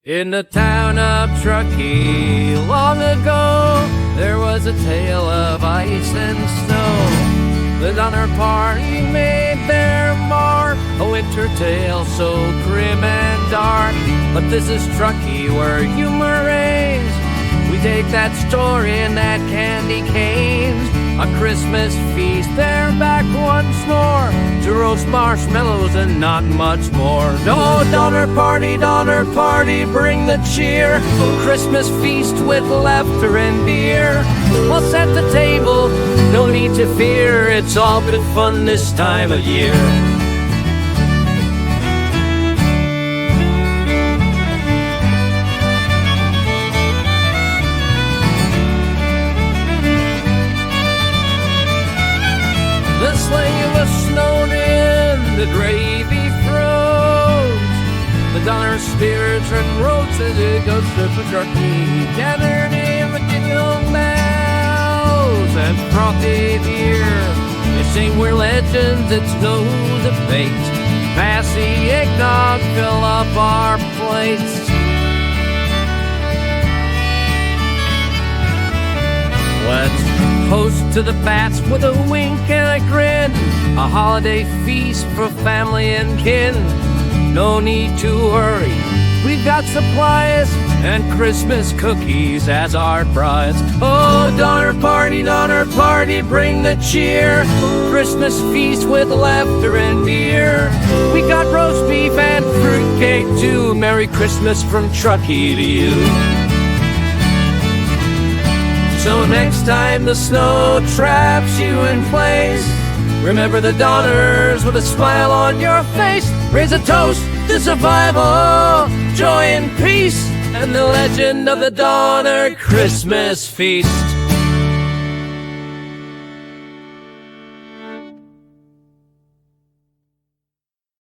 In the town of Truckee, long ago, there was a tale of ice and snow. The Donner Party made their mark, a winter tale so grim and dark. But this is Truckee, where humor reigns. We take that story and that candy canes. A Christmas feast, they're back once more to roast marshmallows and not much more. No, Donner Party, bring the cheer. Christmas feast with laughter and beer. We'll set the table, no need to fear. It's all good fun this time of year. The sleigh was snowed in, the gravy froze. The Donner spirits and roads as it goes to Truckee, gathered in with jingle bells and frothy beer. They say we're legends, it's no debate. Pass the eggnog, fill up our plates. Let's toast to the bats with a wink and a grin. A holiday feast for family and kin. No need to worry, we've got supplies and Christmas cookies as our prize. Oh, Donner Party, bring the cheer. Christmas feast with laughter and beer. We got roast beef and fruitcake too. Merry Christmas from Truckee to you. So next time the snow traps you in place, remember the Donners with a smile on your face. Raise a toast to survival, joy and peace, and the legend of the Donner Christmas feast.